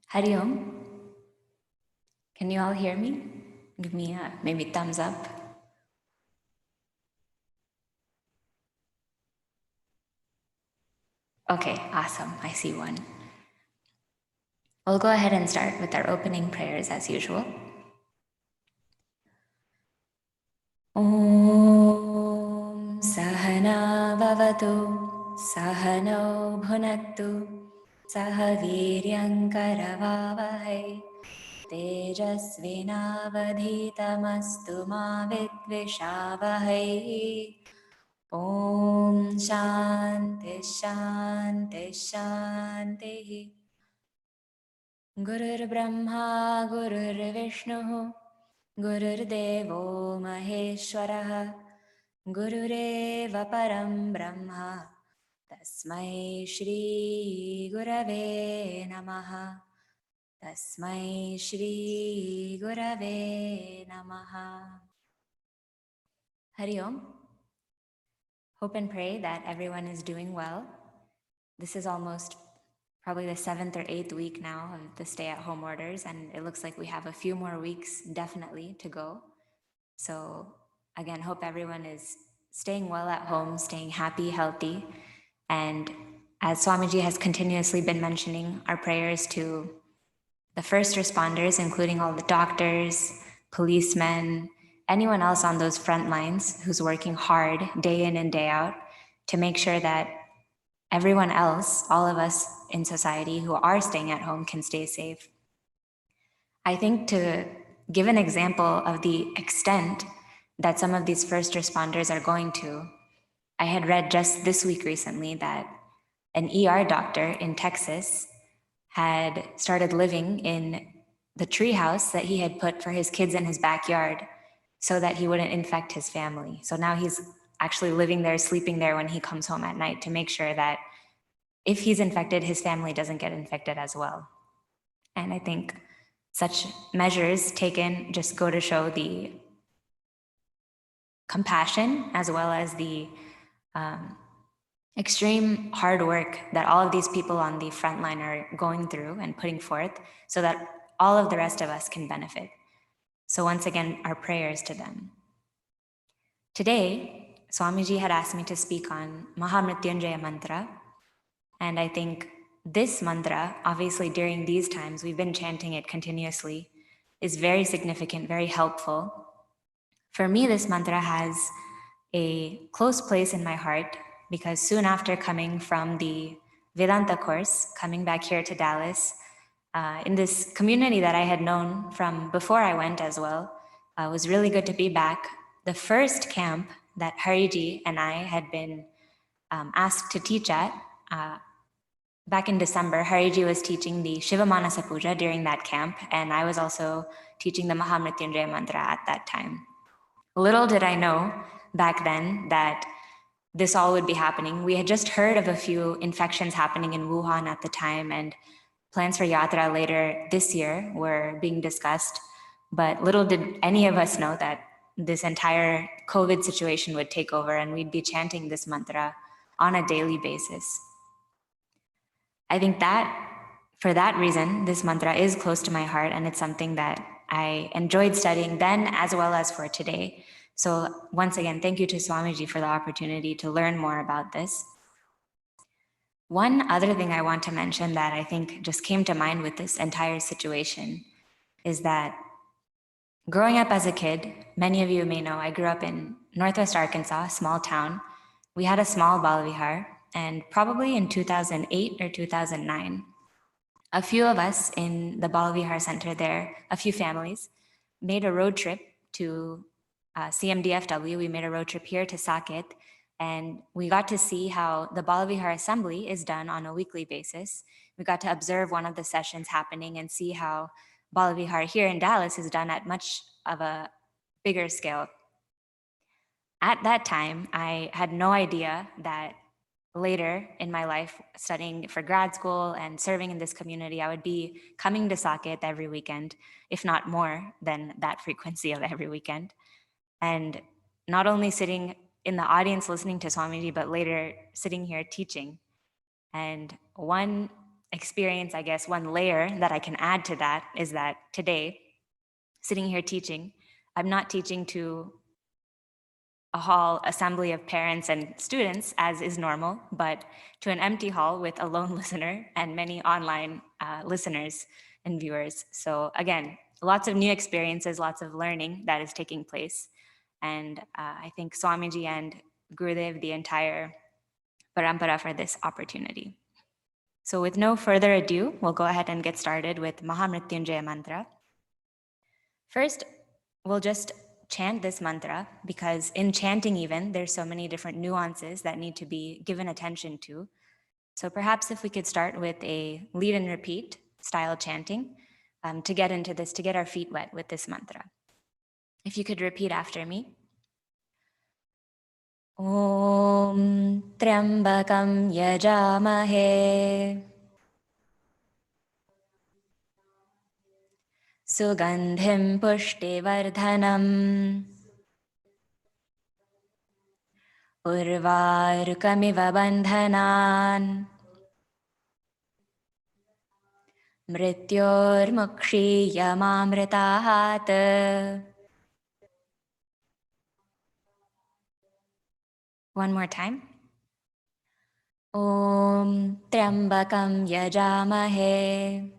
Hari Om. Can you all hear me? Give me a maybe thumbs up. Okay, awesome. I see one. We'll go ahead and start with our opening prayers as usual. Om Sahana Vavatu Sahano Bhunaktu Sahaviryankaravavahai Tejasvinavadhitamastu ma vidvishavahai. Om Shanti Shanti Shanti. Gurur Brahma Gurur Vishnu Gurur Devo Maheshwaraha Gurureva Param Brahma Tasmai Shri Gurave Namaha. Tasmai Shri Gurave Namaha. Hari Om. Hope and pray that everyone is doing well. This is almost probably the 7th or 8th week now of the stay-at-home orders, and it looks like we have a few more weeks definitely to go. So again, hope everyone is staying well at home, staying happy, healthy, and as Swamiji has continuously been mentioning, our prayers to the first responders, including all the doctors, policemen, anyone else on those front lines who's working hard day in and day out to make sure that everyone else, all of us in society who are staying at home, can stay safe. I think to give an example of the extent that some of these first responders are going to, I had read just this week recently that an ER doctor in Texas had started living in the treehouse that he had put for his kids in his backyard so that he wouldn't infect his family. So now he's actually living there, sleeping there when he comes home at night to make sure that if he's infected, his family doesn't get infected as well. And I think such measures taken just go to show the compassion as well as the extreme hard work that all of these people on the front line are going through and putting forth so that all of the rest of us can benefit. So once again, our prayers to them. Today, Swamiji had asked me to speak on Maha Mrityunjaya mantra. And I think this mantra, obviously during these times, we've been chanting it continuously, is very significant, very helpful. For me, this mantra has a close place in my heart because soon after coming from the Vedanta course, coming back here to Dallas, in this community that I had known from before I went as well, it was really good to be back. The first camp that Hariji and I had been asked to teach at, back in December, Hariji was teaching the Shiva Manasa Puja during that camp, and I was also teaching the Maha Mrityunjaya mantra at that time. Little did I know back then that this all would be happening. We had just heard of a few infections happening in Wuhan at the time, and plans for Yatra later this year were being discussed, but little did any of us know that this entire COVID situation would take over and we'd be chanting this mantra on a daily basis. I think that for that reason, this mantra is close to my heart, and it's something that I enjoyed studying then as well as for today. So once again, thank you to Swamiji for the opportunity to learn more about this. One other thing I want to mention that I think just came to mind with this entire situation is that growing up as a kid, many of you may know, I grew up in Northwest Arkansas, a small town. We had a small Balavihar, and probably in 2008 or 2009, a few of us in the Balavihar Center there, a few families, made a road trip to CMDFW. We made a road trip here to Saket, and we got to see how the Balavihar assembly is done on a weekly basis. We got to observe one of the sessions happening and see how Balavihar here in Dallas is done at much of a bigger scale. At that time, I had no idea that later in my life, studying for grad school and serving in this community, I would be coming to Saket every weekend, if not more than that frequency of every weekend. And not only sitting in the audience listening to Swamiji, but later sitting here teaching. And one experience, I guess, one layer that I can add to that is that today, sitting here teaching, I'm not teaching to a hall assembly of parents and students, as is normal, but to an empty hall with a lone listener and many online listeners and viewers. So again, lots of new experiences, lots of learning that is taking place. And I thank Swamiji and Gurudev, the entire parampara, for this opportunity. So with no further ado, we'll go ahead and get started with Maha Mrityunjaya mantra. First, we'll just chant this mantra because in chanting even, there's so many different nuances that need to be given attention to. So perhaps if we could start with a lead and repeat style chanting to get into this, to get our feet wet with this mantra. If you could repeat after me. Om Triambakam Yajamahe Sugandhim Pushtivardhanam Urvarukamiva Bandhanan Mrityormukshiyamamritahat. One more time. Om Triambakam Yajamahe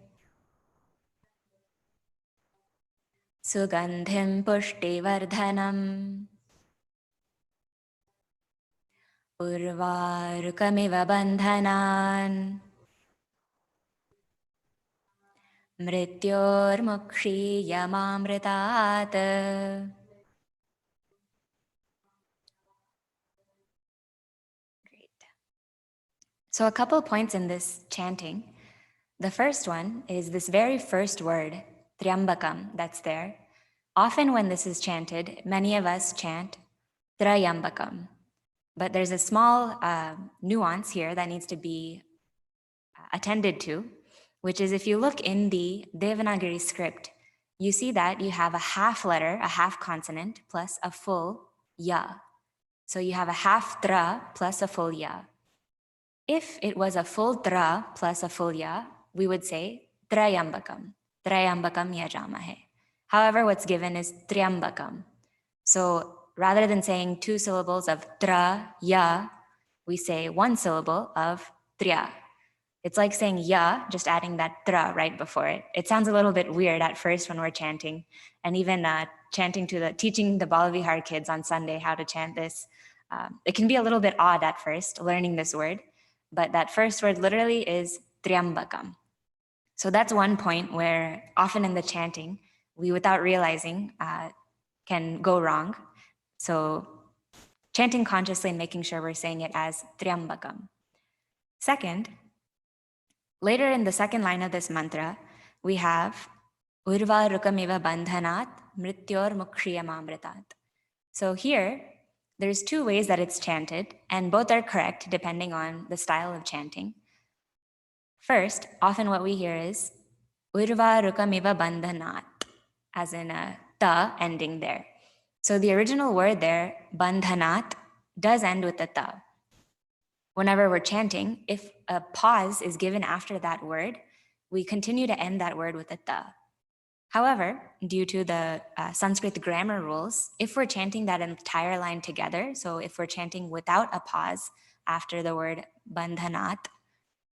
Sugandhim Pushtivardhanam Urvarukamiva Bandhanan Mrityormukshiyamamritahat. So a couple points in this chanting. The first one is this very first word, Triambakam, that's there. Often when this is chanted, many of us chant Trayambakam. But there's a small nuance here that needs to be attended to, which is if you look in the Devanagari script, you see that you have a half letter, a half consonant, plus a full ya. So you have a half tra plus a full ya. If it was a full tra plus a full ya, we would say Trayambakam, Trayambakam Yajamahe. However, what's given is Triambakam. So rather than saying two syllables of tra, ya, we say one syllable of triya. It's like saying ya, just adding that tra right before it. It sounds a little bit weird at first when we're chanting, and even teaching the Balavihar kids on Sunday how to chant this. It can be a little bit odd at first, learning this word, but that first word literally is Triambakam. So that's one point where often in the chanting, we, without realizing, can go wrong. So chanting consciously and making sure we're saying it as Triambakam. Second, later in the second line of this mantra, we have Urvarukamiva Bandhanat Mrityormukshiyamamritat. So here, there's two ways that it's chanted, and both are correct depending on the style of chanting. First, often what we hear is Urvarukamiva Bandhanat, as in a ta ending there. So the original word there, bandhanat, does end with a ta. Whenever we're chanting, if a pause is given after that word, we continue to end that word with a ta. However, due to the Sanskrit grammar rules, if we're chanting that entire line together, so if we're chanting without a pause after the word bandhanat,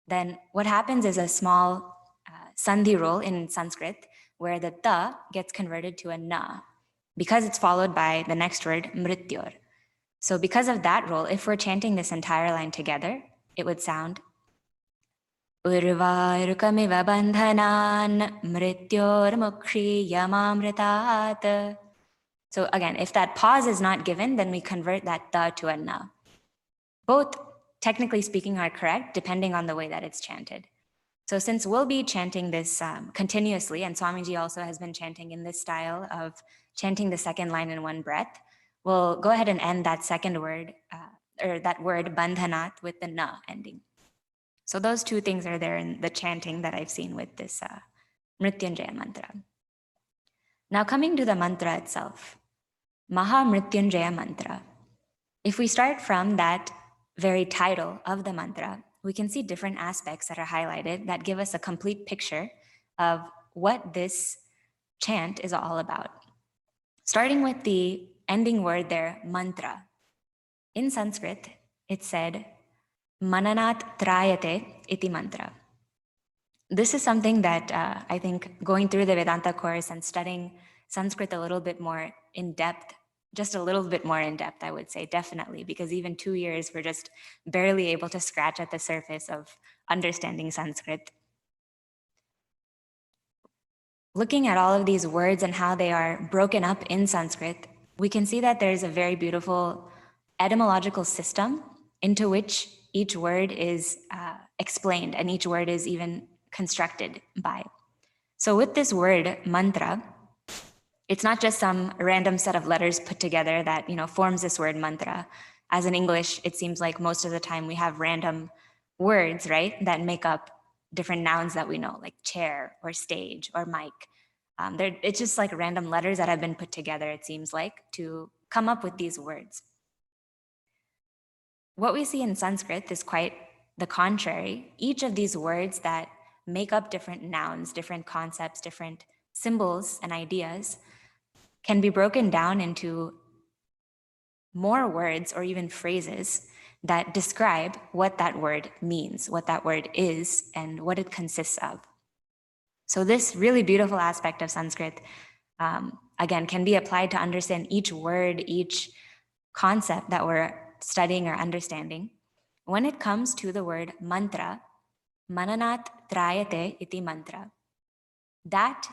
then what happens is a small sandhi rule in Sanskrit where the ta gets converted to a na because it's followed by the next word, mrityor. So because of that rule, if we're chanting this entire line together, it would sound Urvarukamiva bandhanan mrityormukshiyamamritat. So again, if that pause is not given, then we convert that ta to a na. Both, technically speaking, are correct depending on the way that it's chanted. So since we'll be chanting this continuously, and Swamiji also has been chanting in this style of chanting the second line in one breath, we'll go ahead and end that second word, or that word bandhanat, with the na ending. So those two things are there in the chanting that I've seen with this Mrityunjaya mantra. Now coming to the mantra itself, Maha Mrityunjaya mantra. If we start from that very title of the mantra, we can see different aspects that are highlighted that give us a complete picture of what this chant is all about. Starting with the ending word there, mantra. In Sanskrit, it said, mananat trayate iti mantra. This is something that I think going through the Vedanta course and studying Sanskrit a little bit more in depth, just a little bit more in depth, I would say, definitely, because even 2 years, we're just barely able to scratch at the surface of understanding Sanskrit. Looking at all of these words and how they are broken up in Sanskrit, we can see that there's a very beautiful etymological system into which each word is explained and each word is even constructed by. So with this word, mantra, it's not just some random set of letters put together that, forms this word mantra. As in English, it seems like most of the time we have random words, right, that make up different nouns that we know, like chair or stage or mic. It's just like random letters that have been put together, it seems like, to come up with these words. What we see in Sanskrit is quite the contrary. Each of these words that make up different nouns, different concepts, different symbols and ideas can be broken down into more words or even phrases that describe what that word means, what that word is, and what it consists of. So this really beautiful aspect of Sanskrit, again, can be applied to understand each word, each concept that we're studying or understanding. When it comes to the word mantra, mananat trayate iti mantra, that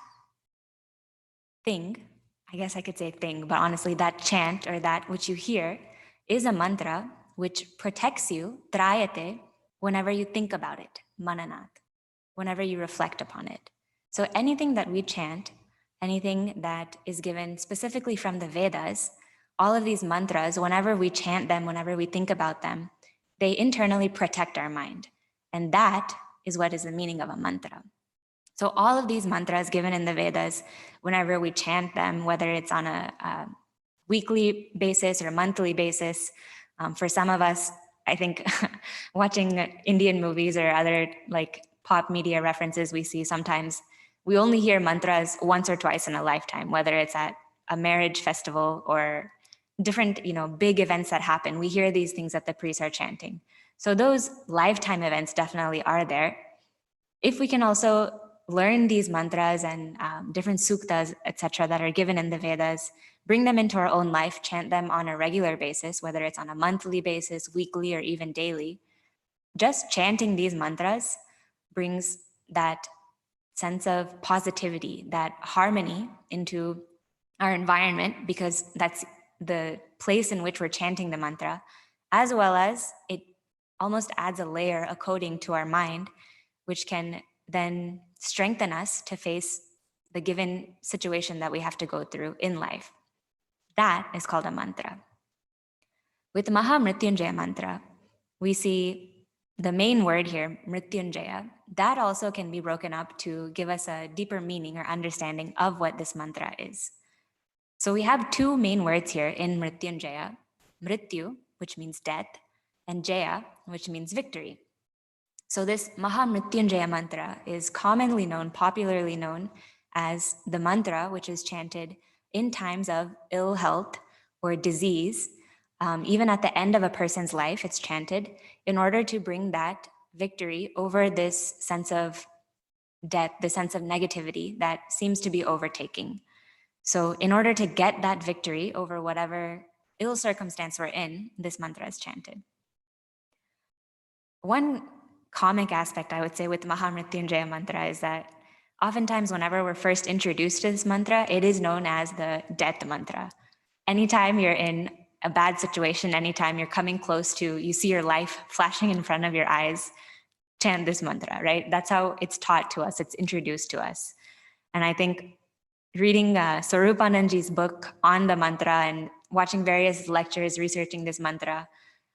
thing, I guess I could say thing, but honestly, that chant or that which you hear is a mantra which protects you, trayate, whenever you think about it, mananat, whenever you reflect upon it. So anything that we chant, anything that is given specifically from the Vedas, all of these mantras, whenever we chant them, whenever we think about them, they internally protect our mind. And that is what is the meaning of a mantra. So all of these mantras given in the Vedas, whenever we chant them, whether it's on a weekly basis or monthly basis, for some of us, I think watching Indian movies or other like pop media references we see sometimes, we only hear mantras once or twice in a lifetime, whether it's at a marriage festival or different, big events that happen. We hear these things that the priests are chanting. So those lifetime events definitely are there. If we can also learn these mantras and different suktas, etc., that are given in the Vedas, bring them into our own life, chant them on a regular basis, whether it's on a monthly basis, weekly, or even daily, just chanting these mantras brings that sense of positivity, that harmony into our environment, because that's the place in which we're chanting the mantra, as well as it almost adds a layer, a coating to our mind, which can then strengthen us to face the given situation that we have to go through in life. That is called a mantra. With Maha Mrityunjaya mantra, we see the main word here, Mrityunjaya, that also can be broken up to give us a deeper meaning or understanding of what this mantra is. So we have two main words here in Mrityunjaya, Mrityu, which means death, and Jaya, which means victory. So this Maha Mrityunjaya mantra is commonly known, popularly known as the mantra which is chanted in times of ill health or disease. Even at the end of a person's life, it's chanted in order to bring that victory over this sense of death, the sense of negativity that seems to be overtaking. So in order to get that victory over whatever ill circumstance we're in, this mantra is chanted. One comic aspect, I would say, with Maha Mrityunjaya mantra is that oftentimes whenever we're first introduced to this mantra, it is known as the death mantra. Anytime you're in a bad situation, anytime you're coming close to, you see your life flashing in front of your eyes, chant this mantra, right? That's how it's taught to us, it's introduced to us. And I think reading Swarupananji's book on the mantra and watching various lectures researching this mantra,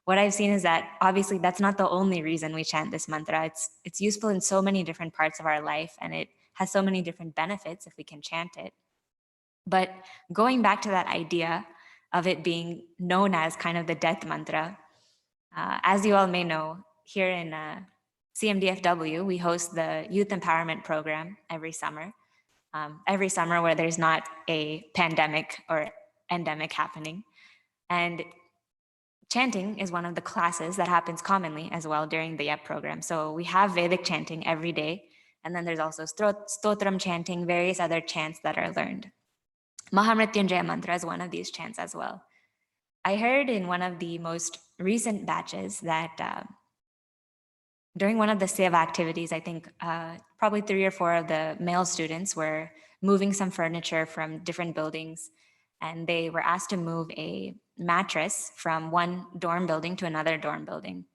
what I've seen is that obviously that's not the only reason we chant this mantra. It's useful in so many different parts of our life, and it has so many different benefits if we can chant it. But going back to that idea of it being known as kind of the death mantra, as you all may know, here in CMDFW, we host the Youth Empowerment Program every summer where there's not a pandemic or endemic happening. And chanting is one of the classes that happens commonly as well during the YEP program. So we have Vedic chanting every day, and then there's also stotram chanting, various other chants that are learned. Maha Mrityunjaya mantra is one of these chants as well. I heard in one of the most recent batches that during one of the seva activities, I think probably 3 or 4 of the male students were moving some furniture from different buildings, and they were asked to move a mattress from one dorm building to another dorm building.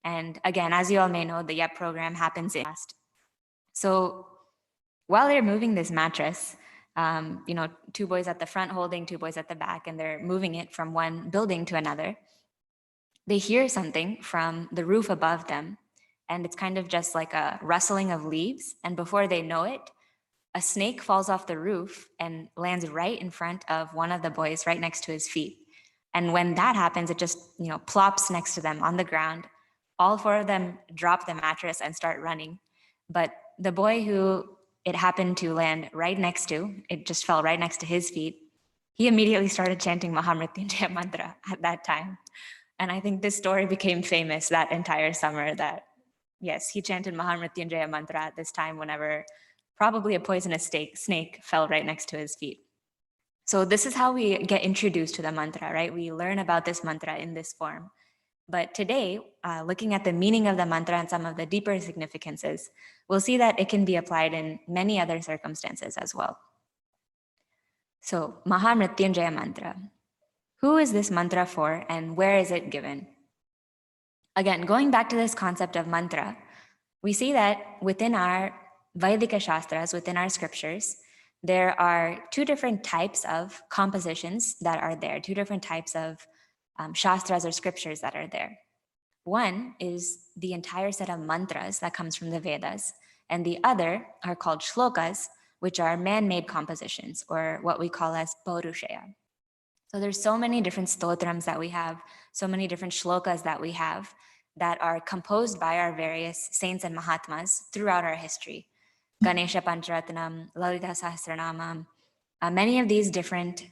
And again, as you all may know, the YEP program happens in fast. So while they're moving this mattress, 2 boys at the front holding 2 boys at the back, and they're moving it from one building to another, they hear something from the roof above them, and it's kind of just like a rustling of leaves. And before they know it, a snake falls off the roof and lands right in front of one of the boys, right next to his feet. And when that happens, it just, plops next to them on the ground. All 4 of them drop the mattress and start running. But the boy who it happened to land right next to, it just fell right next to his feet, he immediately started chanting Maha Mrityunjaya mantra at that time. And I think this story became famous that entire summer, that yes, he chanted Maha Mrityunjaya mantra at this time whenever probably a poisonous snake fell right next to his feet. So this is how we get introduced to the mantra, right? We learn about this mantra in this form. But today, looking at the meaning of the mantra and some of the deeper significances, we'll see that it can be applied in many other circumstances as well. So, Maha Mrityunjaya mantra. Who is this mantra for, and where is it given? Again, going back to this concept of mantra, we see that within our Vedika Shastras, within our scriptures, there are 2 different types of compositions that are there, 2 different types of Shastras or scriptures that are there. One is the entire set of mantras that comes from the Vedas, and the other are called shlokas, which are man-made compositions, or what we call as paurushaya. So there's so many different stotrams that we have, so many different shlokas that we have that are composed by our various saints and mahatmas throughout our history. Ganesha Pancharatnam, Lalita Sahasranamam, many of these different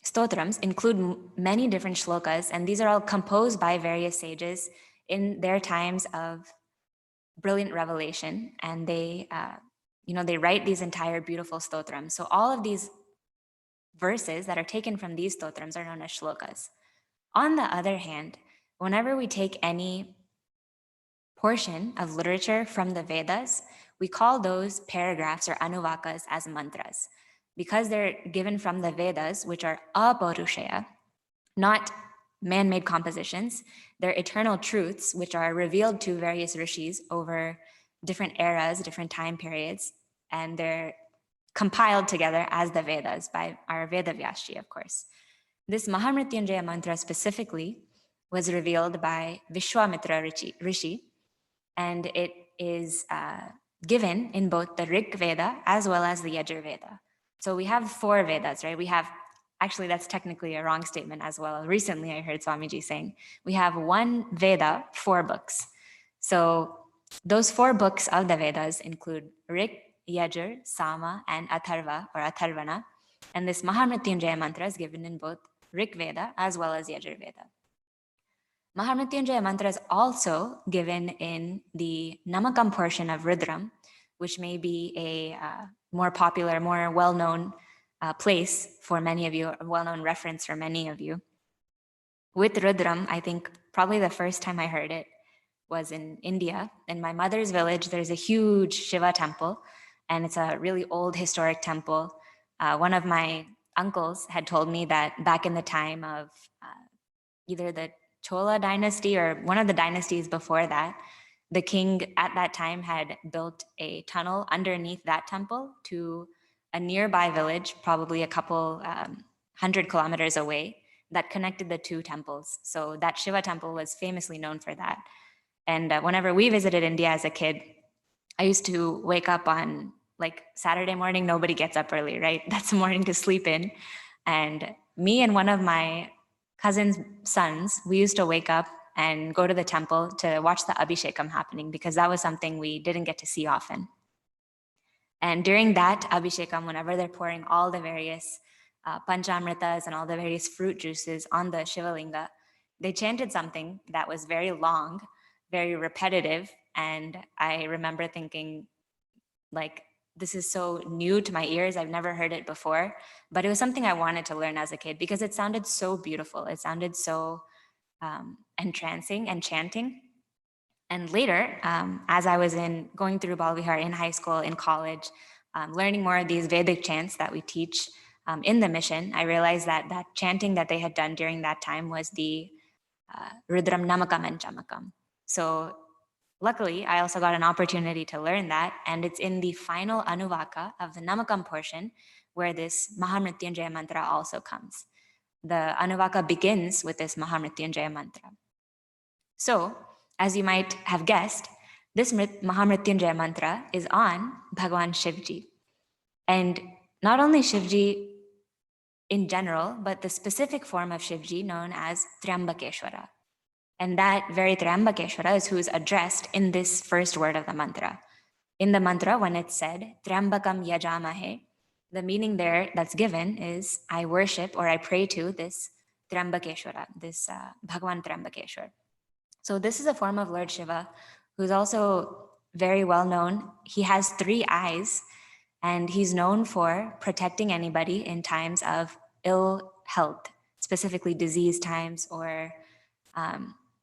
stotrams include many different shlokas, and these are all composed by various sages in their times of brilliant revelation, and they write these entire beautiful stotrams. So all of these verses that are taken from these stotrams are known as shlokas. On the other hand, whenever we take any portion of literature from the Vedas, we call those paragraphs or anuvakas as mantras, because they're given from the Vedas, which are apaurushaya, not man-made compositions. They're eternal truths, which are revealed to various rishis over different eras, different time periods, and they're compiled together as the Vedas by our Veda Vyasji, of course. This Maha Mrityunjaya mantra specifically was revealed by Vishwamitra Rishi, and it is given in both the Rig Veda as well as the Yajur Veda. So we have 4 Vedas, right? We have, actually that's technically a wrong statement as well. Recently I heard Swamiji saying, we have 1 Veda, 4 books. So those 4 books of the Vedas include Rig, Yajur, Sama, and Atharva or Atharvana. And this Maha Mrityunjaya mantra is given in both Rig Veda as well as Yajur Veda. Maha Mrityunjaya mantra is also given in the Namakam portion of Rudram, which may be a more popular, more well-known place for many of you, a well-known reference for many of you. With Rudram, I think probably the first time I heard it was in India. In my mother's village, there's a huge Shiva temple, and it's a really old historic temple. One of my uncles had told me that back in the time of either the Chola dynasty or one of the dynasties before that, the king at that time had built a tunnel underneath that temple to a nearby village, probably a couple 100 kilometers away, that connected the 2 temples. So that Shiva temple was famously known for that. And whenever we visited India as a kid, I used to wake up on like Saturday morning, nobody gets up early, right? That's a morning to sleep in. And me and one of my cousin's sons, we used to wake up and go to the temple to watch the Abhishekam happening, because that was something we didn't get to see often. And during that Abhishekam, whenever they're pouring all the various panchamritas and all the various fruit juices on the Shivalinga, they chanted something that was very long, very repetitive. And I remember thinking, like, this is so new to my ears. I've never heard it before, but it was something I wanted to learn as a kid because it sounded so beautiful. It sounded so entrancing and chanting. And later, as I was going through Balvihar in high school, in college, learning more of these Vedic chants that we teach in the mission, I realized that that chanting that they had done during that time was the Rudram Namakam and Chamakam. So luckily, I also got an opportunity to learn that, and it's in the final Anuvaka of the Namakam portion where this Maha Mrityunjaya mantra also comes. The Anuvaka begins with this Maha Mrityunjaya mantra. So, as you might have guessed, this Maha Mrityunjaya mantra is on Bhagwan Shivji. And not only Shivji in general, but the specific form of Shivji known as Triambakeshwara. And that very Triambakeshwara is who is addressed in this first word of the mantra. In the mantra, when it's said, Triambakam yajamahe, the meaning there that's given is, I worship or I pray to this Triambakeshwara, this Bhagwan Triambakeshwar. So this is a form of Lord Shiva who's also very well known. He has 3 eyes, and he's known for protecting anybody in times of ill health, specifically disease times, or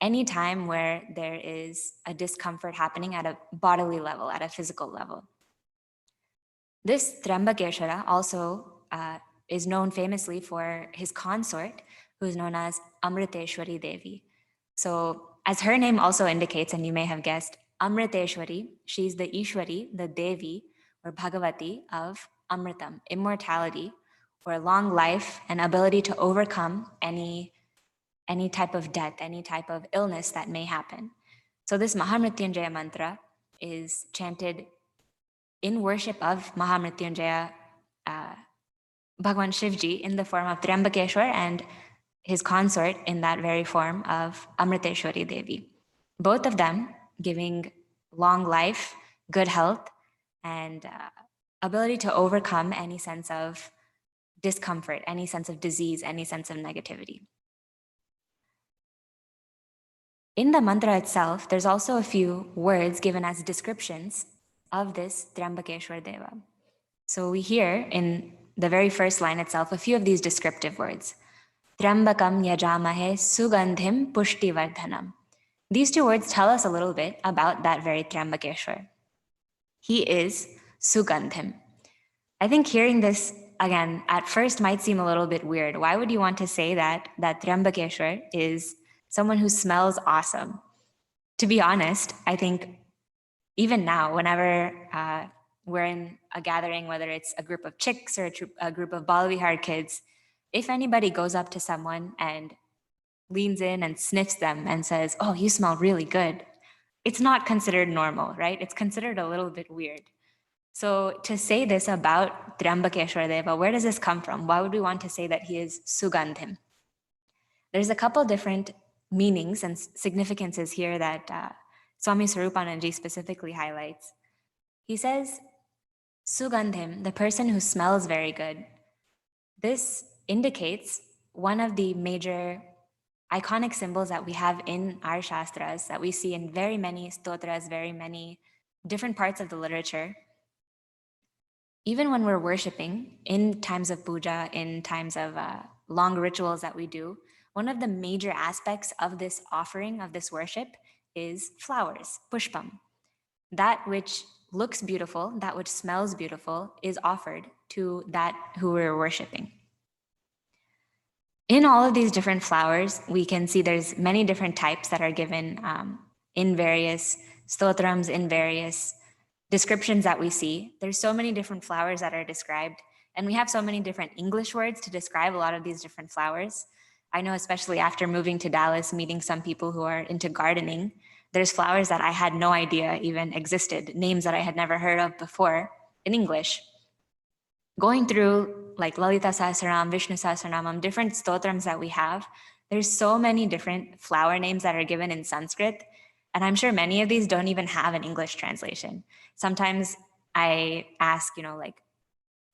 any time where there is a discomfort happening at a bodily level, at a physical level. This Triambakeshwara also is known famously for his consort, who is known as Amriteshwari Devi. So as her name also indicates, and you may have guessed, Amriteshwari, she's the Ishwari, the Devi, or Bhagavati of Amritam, immortality, or long life and ability to overcome any type of death, any type of illness that may happen. So this Maha Mrityunjaya mantra is chanted in worship of Maha Mrityunjaya Bhagwan Shivji in the form of Triambakeshwar and his consort in that very form of Amriteshwari Devi. Both of them giving long life, good health, and ability to overcome any sense of discomfort, any sense of disease, any sense of negativity. In the mantra itself, there's also a few words given as descriptions of this Triambakeshwar Deva. So we hear in the very first line itself a few of these descriptive words. Triambakam yajamahe sugandhim pushtivardhanam. These 2 words tell us a little bit about that very Triambakeshwar. He is sugandhim. I think hearing this again at first might seem a little bit weird. Why would you want to say that Triambakeshwar is someone who smells awesome? To be honest, I think even now, whenever we're in a gathering, whether it's a group of chicks or a group of Balvihar kids, if anybody goes up to someone and leans in and sniffs them and says, oh, you smell really good, it's not considered normal, right? It's considered a little bit weird. So to say this about Triambakeshwar Deva, where does this come from? Why would we want to say that he is sugandhim? There's a couple different meanings and significances here that Swami Swarupananji specifically highlights. He says, sugandhim, the person who smells very good. This indicates one of the major iconic symbols that we have in our shastras, that we see in very many stotras, very many different parts of the literature. Even when we're worshiping, in times of puja, in times of long rituals that we do, one of the major aspects of this offering, of this worship, is flowers, pushpam. That which looks beautiful, that which smells beautiful, is offered to that who we're worshiping. In all of these different flowers, we can see there's many different types that are given in various stotrams, in various descriptions that we see. There's so many different flowers that are described, and we have so many different English words to describe a lot of these different flowers. I know, especially after moving to Dallas, meeting some people who are into gardening, there's flowers that I had no idea even existed, names that I had never heard of before in English. Going through like Lalita Sahasranam, Vishnu Sahasranamam, different stotrams that we have, There's so many different flower names that are given in Sanskrit, and I'm sure many of these don't even have an English translation. Sometimes I ask, like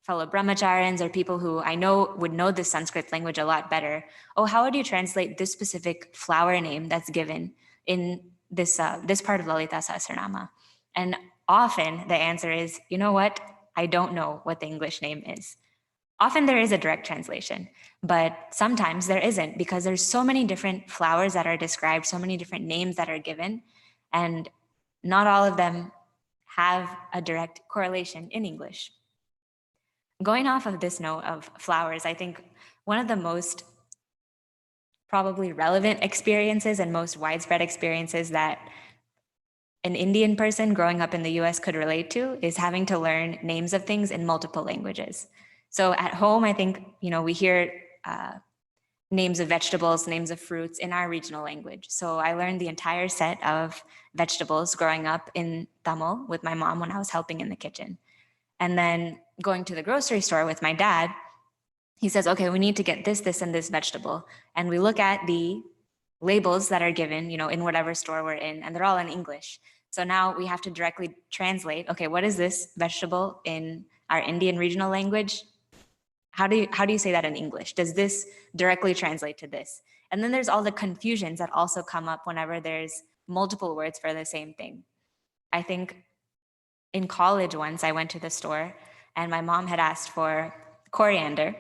fellow brahmacharins or people who I know would know the Sanskrit language a lot better, oh, how would you translate this specific flower name that's given in this part of Lalita Sahasranama? And often the answer is, you know what? I don't know what the English name is. Often there is a direct translation, but sometimes there isn't, because there's so many different flowers that are described, so many different names that are given, and not all of them have a direct correlation in English. Going off of this note of flowers, I think one of the most probably relevant experiences and most widespread experiences that an Indian person growing up in the US could relate to is having to learn names of things in multiple languages. So at home, I think, we hear names of vegetables, names of fruits in our regional language. So I learned the entire set of vegetables growing up in Tamil with my mom when I was helping in the kitchen. And then going to the grocery store with my dad, he says, okay, we need to get this, this, and this vegetable. And we look at the labels that are given, in whatever store we're in, and they're all in English. So now we have to directly translate, okay, what is this vegetable in our Indian regional language? How do you say that in English? Does this directly translate to this? And then there's all the confusions that also come up whenever there's multiple words for the same thing. I think in college once I went to the store and my mom had asked for coriander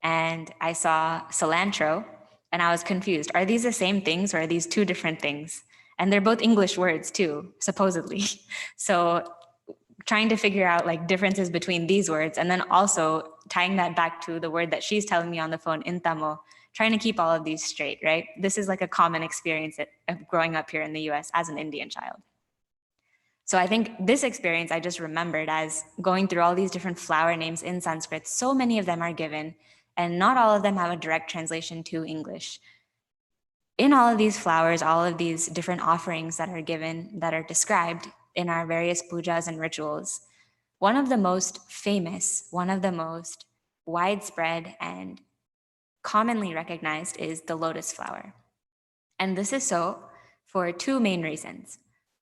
and I saw cilantro and I was confused. Are these the same things or are these two different things? And they're both English words too, supposedly. So trying to figure out like differences between these words and then also tying that back to the word that she's telling me on the phone in Tamil, trying to keep all of these straight, right? This is like a common experience of growing up here in the US as an Indian child. So I think this experience I just remembered as going through all these different flower names in Sanskrit. So many of them are given, and not all of them have a direct translation to English. In all of these flowers, all of these different offerings that are given, that are described in our various pujas and rituals, one of the most famous, one of the most widespread and commonly recognized is the lotus flower. And this is so for two main reasons.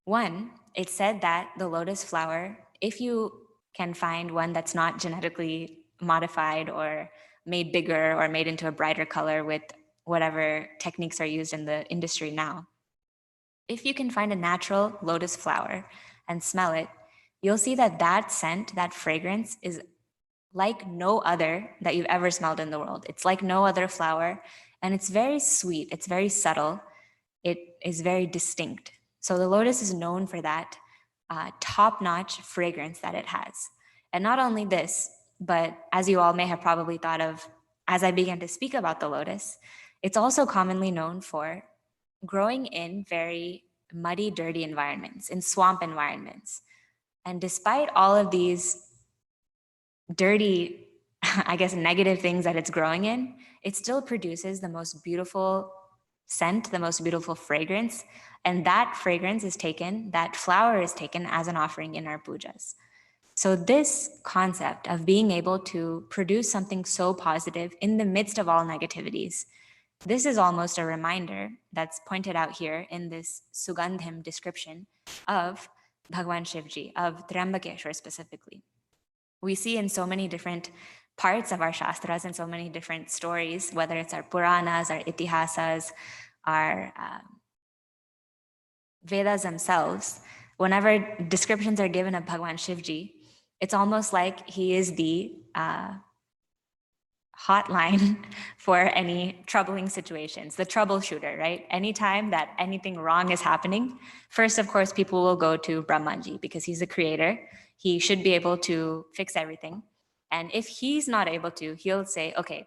One, it's said that the lotus flower, if you can find one that's not genetically modified or made bigger or made into a brighter color with whatever techniques are used in the industry now, if you can find a natural lotus flower and smell it, you'll see that that scent, that fragrance is like no other that you've ever smelled in the world. It's like no other flower, and it's very sweet, it's very subtle, it is very distinct. So the lotus is known for that top-notch fragrance that it has. And not only this, but as you all may have probably thought of as I began to speak about the lotus, it's also commonly known for growing in very muddy, dirty environments, in swamp environments. And despite all of these dirty, I guess, negative things that it's growing in, it still produces the most beautiful scent, the most beautiful fragrance. And that fragrance is taken, that flower is taken as an offering in our pujas. So this concept of being able to produce something so positive in the midst of all negativities, this is almost a reminder that's pointed out here in this sugandhim description of Bhagwan Shivji, of Triambakeshwar specifically. We see in so many different parts of our Shastras and so many different stories, whether it's our Puranas, our Itihasas, our Vedas themselves, whenever descriptions are given of Bhagwan Shivji, it's almost like he is the hotline for any troubling situations, the troubleshooter, right? Anytime that anything wrong is happening, first, of course, people will go to Brahmaji because he's the creator. He should be able to fix everything. And if he's not able to, he'll say, okay,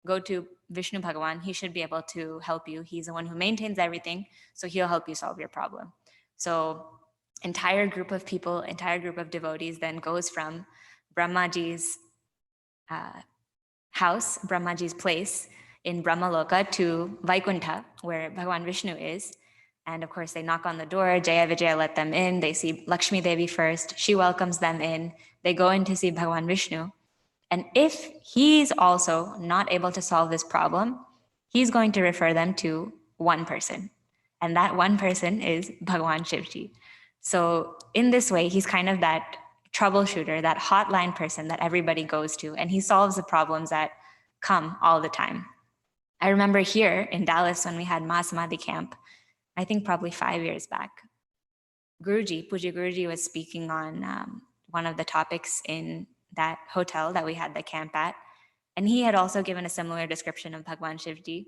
go to Vishnu Bhagavan. He should be able to help you. He's the one who maintains everything, so he'll help you solve your problem. So entire group of people, entire group of devotees then goes from Brahmaji's house, Brahmaji's place in Brahmaloka to Vaikuntha, where Bhagavan Vishnu is. And of course, they knock on the door. Jaya Vijaya let them in. They see Lakshmi Devi first. She welcomes them in. They go in to see Bhagavan Vishnu. And if he's also not able to solve this problem, he's going to refer them to one person. And that one person is Bhagwan Shivji. So in this way, he's kind of that troubleshooter, that hotline person that everybody goes to, and he solves the problems that come all the time. I remember here in Dallas when we had Mahasamadhi camp, I think probably 5 years back, Guruji, Puja Guruji was speaking on one of the topics in that hotel that we had the camp at. And he had also given a similar description of Bhagwan Shivji.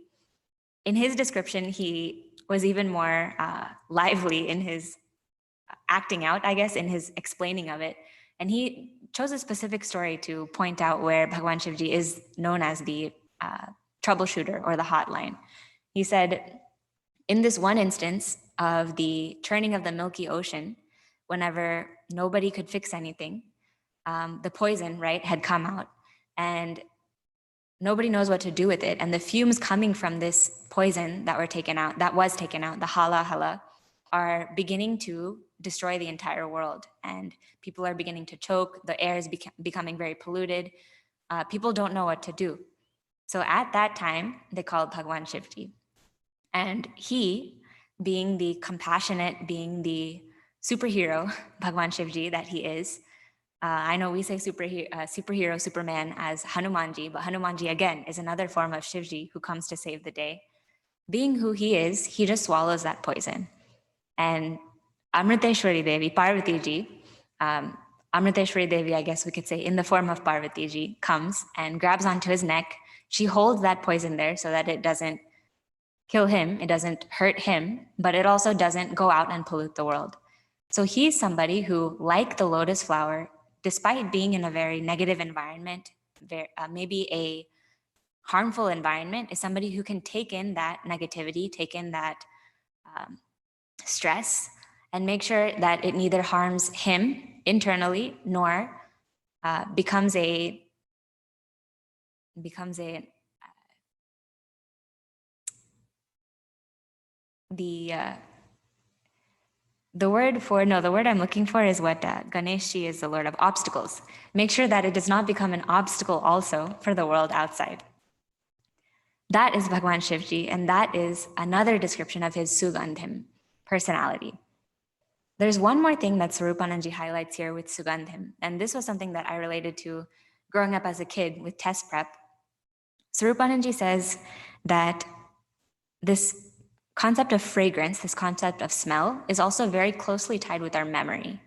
In his description, he was even more lively in his acting out, I guess, in his explaining of it. And he chose a specific story to point out where Bhagwan Shivji is known as the troubleshooter or the hotline. He said, in this one instance of the churning of the Milky Ocean, whenever nobody could fix anything, the poison, right, had come out, and nobody knows what to do with it. And the fumes coming from this poison that was taken out, the hala, are beginning to destroy the entire world. And people are beginning to choke. The air is becoming very polluted. People don't know what to do. So at that time, they called Bhagwan Shivji. And he, being the compassionate, being the superhero, Bhagwan Shivji that he is, I know we say superhero, Superman as Hanumanji, but Hanumanji again is another form of Shivji who comes to save the day. Being who he is, he just swallows that poison. And Amriteshwari Devi, Parvati ji, Amriteshwari Devi, I guess we could say, in the form of Parvati ji, comes and grabs onto his neck. She holds that poison there so that it doesn't kill him, it doesn't hurt him, but it also doesn't go out and pollute the world. So he's somebody who, like the lotus flower, despite being in a very negative environment, maybe a harmful environment, is somebody who can take in that negativity, take in that stress, and make sure that it neither harms him internally nor becomes a the word I'm looking for is what Ganeshi is, the lord of obstacles. Make sure that it does not become an obstacle also for the world outside. That is Bhagwan Shivji, and that is another description of his sugandhim personality. There's one more thing that Swarupananji highlights here with sugandhim, and this was something that I related to growing up as a kid with test prep. Swarupananji says that this concept of fragrance, this concept of smell, is also very closely tied with our memory.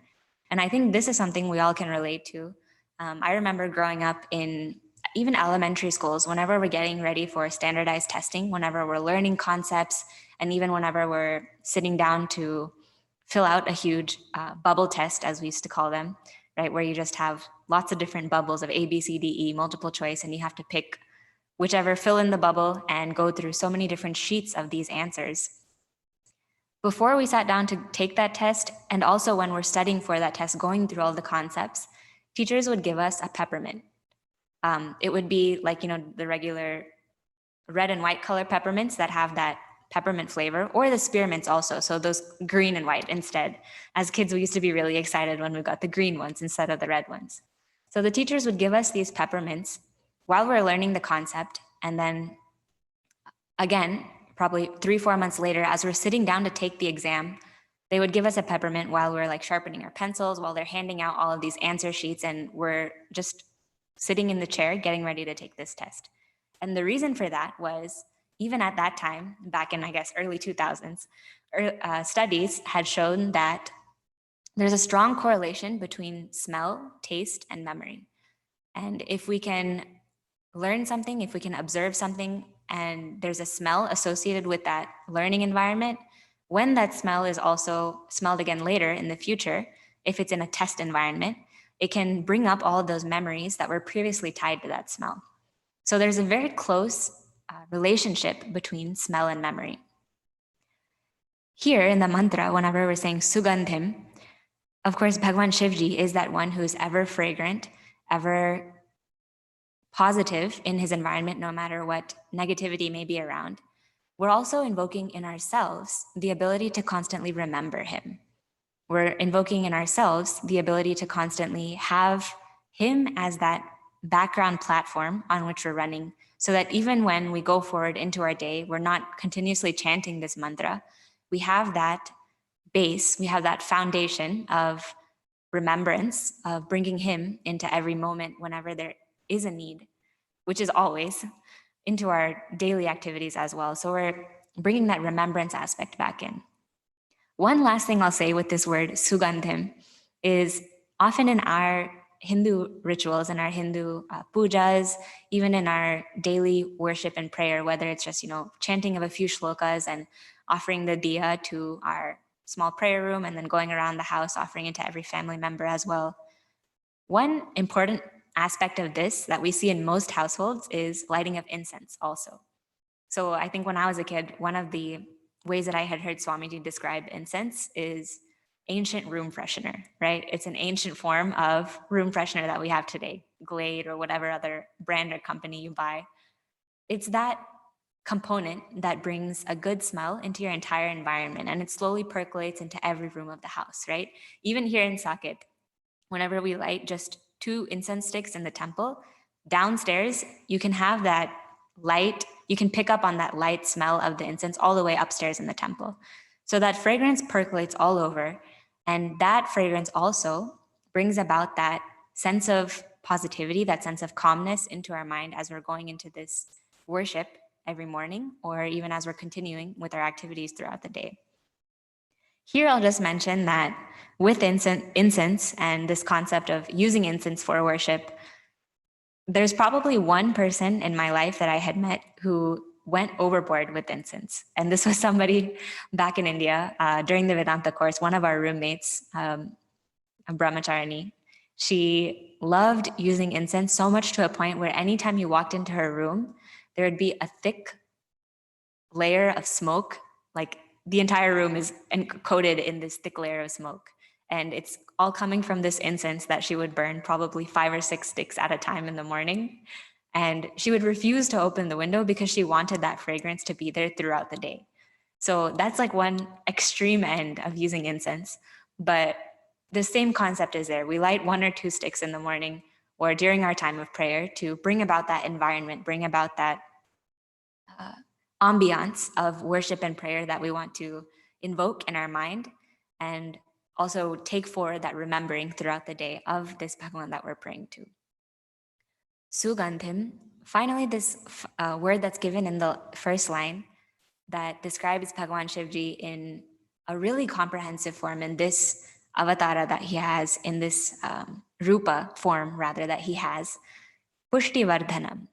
And I think this is something we all can relate to. I remember growing up in even elementary schools, whenever we're getting ready for standardized testing, whenever we're learning concepts, and even whenever we're sitting down to fill out a huge bubble test, as we used to call them, right, where you just have lots of different bubbles of A, B, C, D, E, multiple choice, and you have to pick whichever, fill in the bubble and go through so many different sheets of these answers. Before we sat down to take that test, and also when we're studying for that test, going through all the concepts, teachers would give us a peppermint. It would be like, the regular red and white color peppermints that have that peppermint flavor, or the spearmints also, so those green and white instead. As kids, we used to be really excited when we got the green ones instead of the red ones. So the teachers would give us these peppermints while we're learning the concept, and then again, probably 3-4 months later, as we're sitting down to take the exam, they would give us a peppermint while we're like sharpening our pencils, while they're handing out all of these answer sheets, and we're just sitting in the chair getting ready to take this test. And the reason for that was, even at that time, back in, I guess, early 2000s, studies had shown that there's a strong correlation between smell, taste, and memory. And if we can learn something, if we can observe something, and there's a smell associated with that learning environment, when that smell is also smelled again later in the future, if it's in a test environment, it can bring up all of those memories that were previously tied to that smell. So there's a very close relationship between smell and memory. Here in the mantra, whenever we're saying sugandhim, of course, Bhagwan Shivji is that one who's ever fragrant, ever positive in his environment, no matter what negativity may be around. We're also invoking in ourselves the ability to constantly remember him. We're invoking in ourselves the ability to constantly have him as that background platform on which we're running, so that even when we go forward into our day, we're not continuously chanting this mantra. We have that base, we have that foundation of remembrance, of bringing him into every moment whenever there is a need, which is always, into our daily activities as well. So we're bringing that remembrance aspect back in. One last thing I'll say with this word sugandhim is often in our Hindu rituals and our Hindu pujas, even in our daily worship and prayer, whether it's just, chanting of a few shlokas and offering the diya to our small prayer room and then going around the house offering it to every family member as well. One important aspect of this that we see in most households is lighting of incense also. So I think when I was a kid, one of the ways that I had heard Swamiji describe incense is ancient room freshener, right? It's an ancient form of room freshener that we have today, Glade or whatever other brand or company you buy. It's that component that brings a good smell into your entire environment, and it slowly percolates into every room of the house, right? Even here in Saket, whenever we light just 2 incense sticks in the temple, downstairs, you can have that light, you can pick up on that light smell of the incense all the way upstairs in the temple. So that fragrance percolates all over, and that fragrance also brings about that sense of positivity, that sense of calmness into our mind as we're going into this worship every morning, or even as we're continuing with our activities throughout the day. Here, I'll just mention that with incense and this concept of using incense for worship, there's probably one person in my life that I had met who went overboard with incense. And this was somebody back in India during the Vedanta course, one of our roommates, a brahmacharini. She loved using incense so much to a point where anytime you walked into her room, there would be a thick layer of smoke, like the entire room is coated in this thick layer of smoke. And it's all coming from this incense that she would burn probably 5 or 6 sticks at a time in the morning. And she would refuse to open the window because she wanted that fragrance to be there throughout the day. So that's like one extreme end of using incense. But the same concept is there. We light 1 or 2 sticks in the morning or during our time of prayer to bring about that environment, bring about that ambiance of worship and prayer that we want to invoke in our mind, and also take forward that remembering throughout the day of this Bhagavan that we're praying to. Sugandhim, finally this word that's given in the first line that describes Bhagavan Shivji in a really comprehensive form in this avatara that he has, in this rupa form rather that he has, Pushti Vardhanam.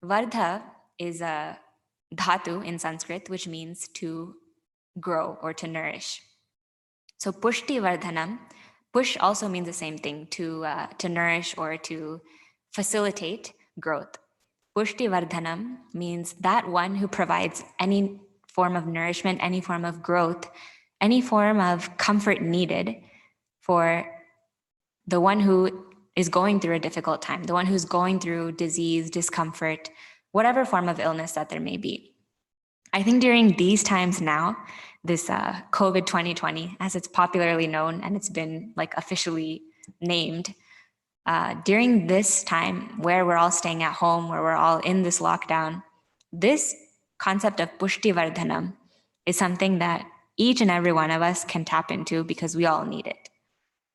Vardha is a dhatu in Sanskrit, which means to grow or to nourish. So Pushti Vardhanam, push also means the same thing, to nourish or to facilitate growth. Pushti Vardhanam means that one who provides any form of nourishment, any form of growth, any form of comfort needed for the one who is going through a difficult time, the one who's going through disease, discomfort, whatever form of illness that there may be. I think during these times now, this COVID 2020, as it's popularly known and it's been like officially named, during this time where we're all staying at home, where we're all in this lockdown, this concept of Pushti Vardhanam is something that each and every one of us can tap into because we all need it.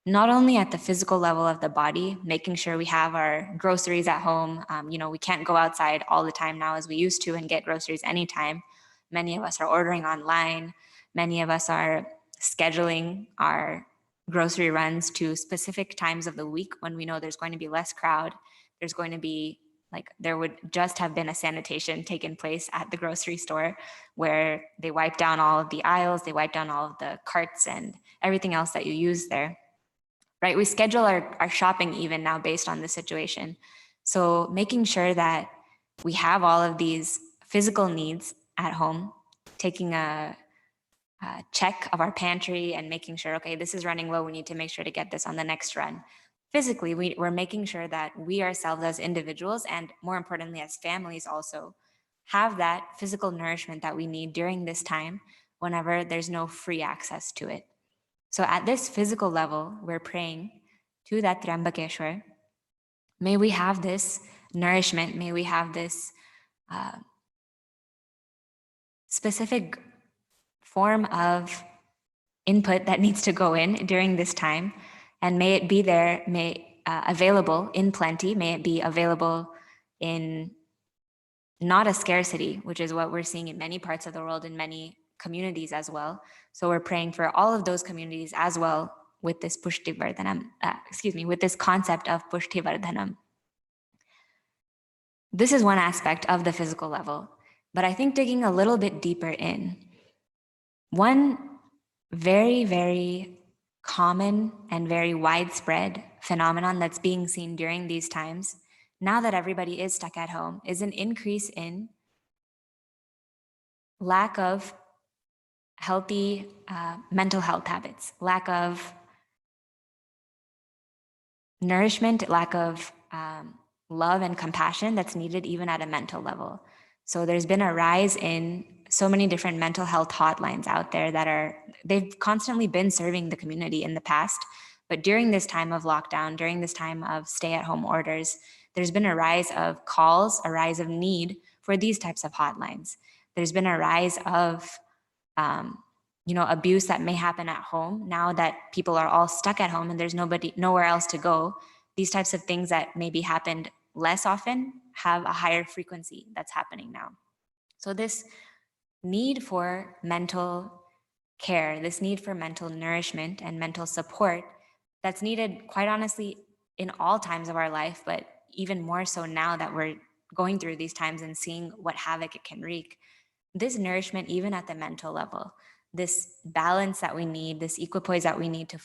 Not only at the physical level of the body, making sure we have our groceries at home. We can't go outside all the time now as we used to and get groceries anytime. Many of us are ordering online. Many of us are scheduling our grocery runs to specific times of the week when we know there's going to be less crowd. There's going to be, there would just have been a sanitation taken place at the grocery store where they wipe down all of the aisles, they wipe down all of the carts and everything else that you use there. Right? We schedule our shopping even now based on the situation. So making sure that we have all of these physical needs at home, taking a check of our pantry and making sure, okay, this is running low, we need to make sure to get this on the next run. Physically, we're making sure that we ourselves as individuals, and more importantly as families also, have that physical nourishment that we need during this time whenever there's no free access to it. So at this physical level, we're praying to that Triambakeshwar, May we have this nourishment, may we have this specific form of input that needs to go in during this time, and may it be there, available in plenty, may it be available in not a scarcity, which is what we're seeing in many parts of the world, in many communities as well. So we're praying for all of those communities as well with this pushti vardhanam, with this concept of pushti vardhanam. This is one aspect of the physical level, but I think digging a little bit deeper in, one very, very common and very widespread phenomenon that's being seen during these times, now that everybody is stuck at home, is an increase in lack of healthy mental health habits, lack of nourishment, lack of love and compassion that's needed even at a mental level. So there's been a rise in so many different mental health hotlines out there they've constantly been serving the community in the past, but during this time of lockdown, during this time of stay-at-home orders, there's been a rise of calls, a rise of need for these types of hotlines. There's been a rise of abuse that may happen at home now that people are all stuck at home and there's nowhere else to go. These types of things that maybe happened less often have a higher frequency that's happening now. So this need for mental care, this need for mental nourishment and mental support that's needed, quite honestly, in all times of our life, but even more so now that we're going through these times and seeing what havoc it can wreak. This nourishment, even at the mental level, this balance that we need, this equipoise that we need to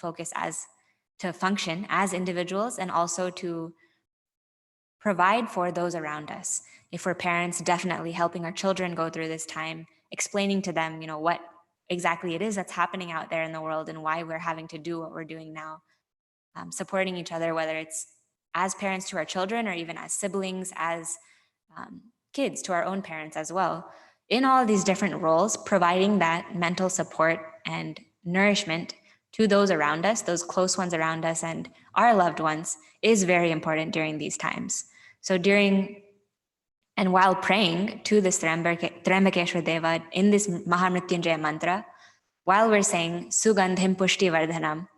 to function as individuals, and also to provide for those around us. If we're parents, definitely helping our children go through this time, explaining to them, what exactly it is that's happening out there in the world and why we're having to do what we're doing now. Supporting each other, whether it's as parents to our children or even as siblings, as kids to our own parents as well. In all of these different roles, providing that mental support and nourishment to those around us, those close ones around us and our loved ones, is very important during these times. So while praying to this Trambakeshwar Deva in this Maha Mrityunjaya mantra, while we're saying sugandhim pushti vardhanam,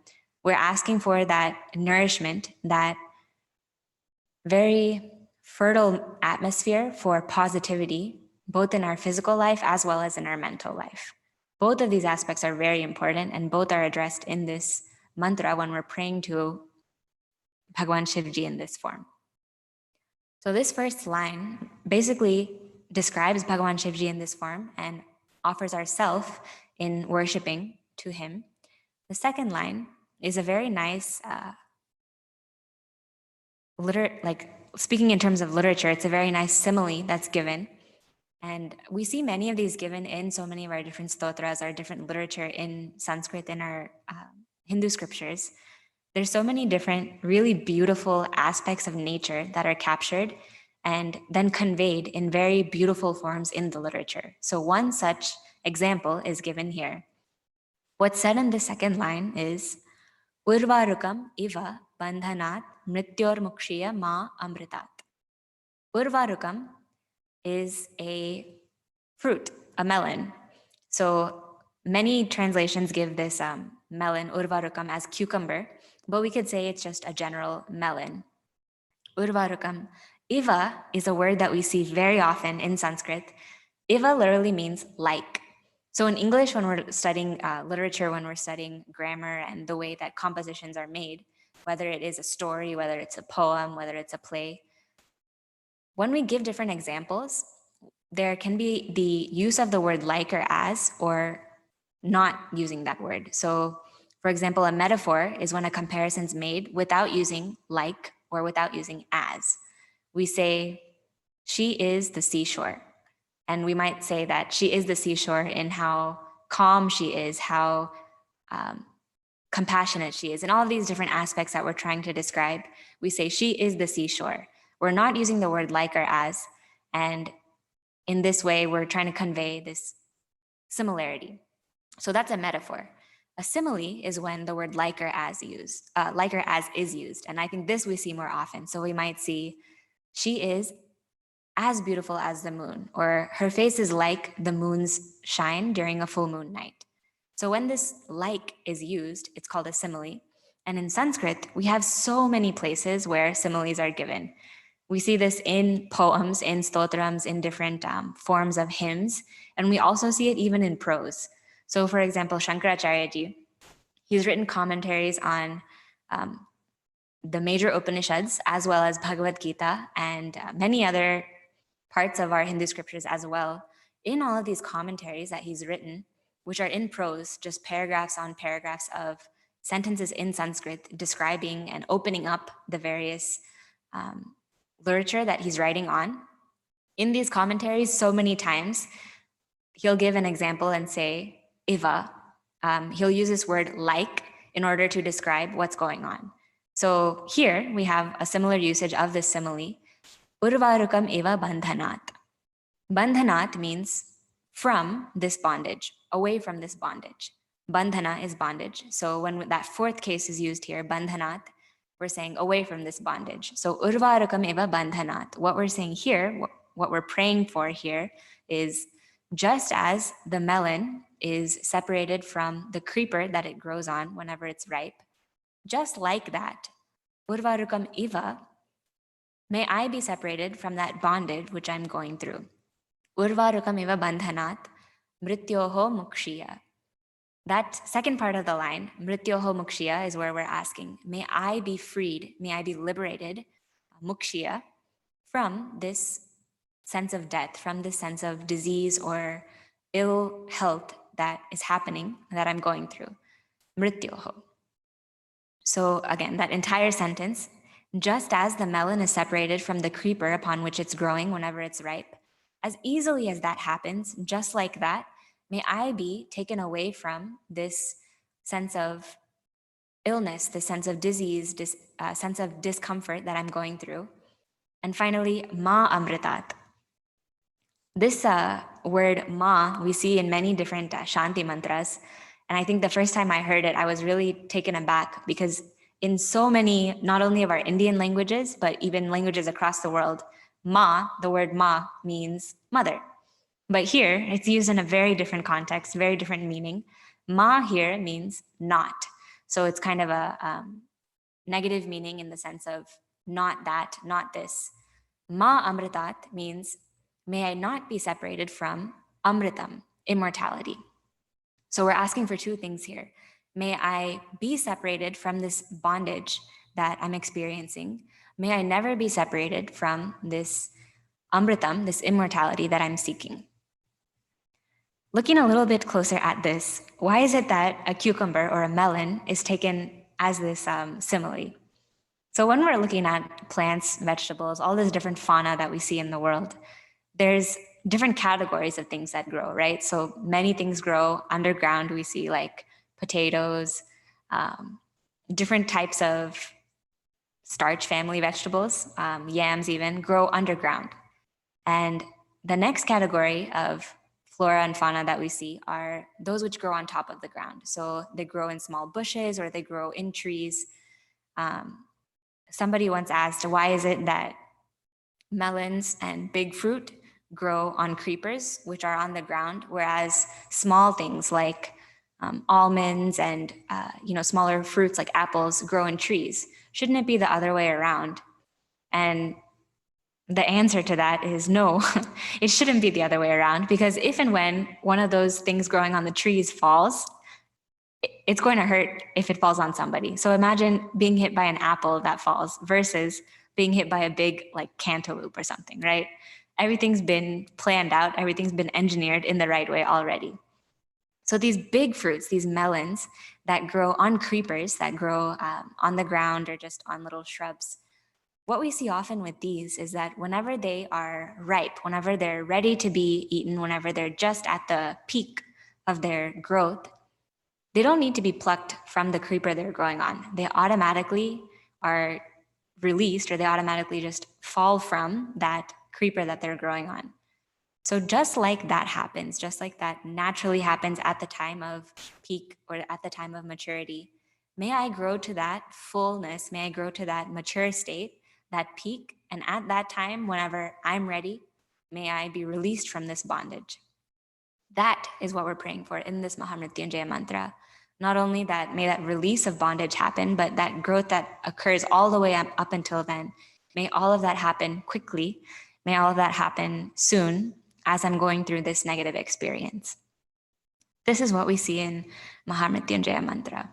we're asking for that nourishment, that very fertile atmosphere for positivity, both in our physical life as well as in our mental life. Both of these aspects are very important, and both are addressed in this mantra when we're praying to Bhagwan Shivji in this form. So this first line basically describes Bhagwan Shivji in this form and offers ourself in worshiping to him. The second line is a very nice, speaking in terms of literature, it's a very nice simile that's given. And we see many of these given in so many of our different stotras, our different literature in Sanskrit, in our Hindu scriptures. There's so many different really beautiful aspects of nature that are captured and then conveyed in very beautiful forms in the literature. So one such example is given here. What's said in the second line is, Urvarukam iva bandhanat mrityor mukshiya ma amritat. Urvarukam is a fruit, a melon. So many translations give this melon, urvarukam, as cucumber, but we could say it's just a general melon. Urvarukam. Iva is a word that we see very often in Sanskrit. Iva literally means like. So in English, when we're studying literature, when we're studying grammar and the way that compositions are made, whether it is a story, whether it's a poem, whether it's a play, when we give different examples, there can be the use of the word like or as, or not using that word. So for example, a metaphor is when a comparison is made without using like or without using as. We say, she is the seashore. And we might say that she is the seashore in how calm she is, how compassionate she is, and all of these different aspects that we're trying to describe. We say she is the seashore. We're not using the word like or as. And in this way, we're trying to convey this similarity. So that's a metaphor. A simile is when the word like or as is used. And I think this we see more often. So we might see, she is as beautiful as the moon, or her face is like the moon's shine during a full moon night. So when this like is used, it's called a simile. And in Sanskrit, we have so many places where similes are given. We see this in poems, in stotrams, in different forms of hymns, and we also see it even in prose. So for example, Shankaracharya ji, he's written commentaries on the major Upanishads, as well as Bhagavad Gita, and many other parts of our Hindu scriptures as well. In all of these commentaries that he's written, which are in prose, just paragraphs on paragraphs of sentences in Sanskrit describing and opening up the various literature that he's writing on. In these commentaries, so many times, he'll give an example and say, iva. He'll use this word like in order to describe what's going on. So here we have a similar usage of this simile. Urvarukam eva bandhanat. Bandhanat means from this bondage, away from this bondage. Bandhana is bondage. So when that fourth case is used here, bandhanat, we're saying away from this bondage. So urvarukam eva bandhanat. What we're saying here, what we're praying for here is just as the melon is separated from the creeper that it grows on whenever it's ripe, just like that, urvarukam eva, may I be separated from that bondage which I'm going through. Urvarukam eva bandhanat, mrityoho mukshiya. That second part of the line, mrityoho mukshiya, is where we're asking, may I be freed, may I be liberated, mukshiya, from this sense of death, from this sense of disease or ill health that is happening, that I'm going through. Mrityoho. So again, that entire sentence, just as the melon is separated from the creeper upon which it's growing whenever it's ripe, as easily as that happens, just like that, may I be taken away from this sense of illness, this sense of disease, this sense of discomfort that I'm going through. And finally, ma amritat. This word ma we see in many different Shanti mantras. And I think the first time I heard it, I was really taken aback because in so many, not only of our Indian languages, but even languages across the world, ma, the word ma, means mother. But here, it's used in a very different context, very different meaning. Ma here means not. So it's kind of a negative meaning in the sense of not that, not this. Ma amritat means, may I not be separated from amritam, immortality. So we're asking for two things here. May I be separated from this bondage that I'm experiencing. May I never be separated from this amritam, this immortality that I'm seeking. Looking a little bit closer at this, why is it that a cucumber or a melon is taken as this simile? So when we're looking at plants, vegetables, all this different fauna that we see in the world, there's different categories of things that grow, right? So many things grow underground. We see like potatoes, different types of starch family vegetables, yams even, grow underground. And the next category of flora and fauna that we see are those which grow on top of the ground. So they grow in small bushes or they grow in trees. Somebody once asked, why is it that melons and big fruit grow on creepers, which are on the ground, whereas small things like almonds and smaller fruits like apples grow in trees? Shouldn't it be the other way around? And the answer to that is no, it shouldn't be the other way around, because if and when one of those things growing on the trees falls, it's going to hurt if it falls on somebody. So imagine being hit by an apple that falls versus being hit by a big like cantaloupe or something, right? Everything's been planned out, everything's been engineered in the right way already. So these big fruits, these melons that grow on creepers, that grow on the ground or just on little shrubs, what we see often with these is that whenever they are ripe, whenever they're ready to be eaten, whenever they're just at the peak of their growth, they don't need to be plucked from the creeper they're growing on. They automatically are released, or they automatically just fall from that creeper that they're growing on. So just like that happens, just like that naturally happens at the time of peak or at the time of maturity, may I grow to that fullness, may I grow to that mature state, that peak, and at that time, whenever I'm ready, may I be released from this bondage. That is what we're praying for in this Maha Mrityunjaya mantra. Not only that, may that release of bondage happen, but that growth that occurs all the way up until then, may all of that happen quickly. May all of that happen soon as I'm going through this negative experience. This is what we see in Maha Mrityunjaya mantra.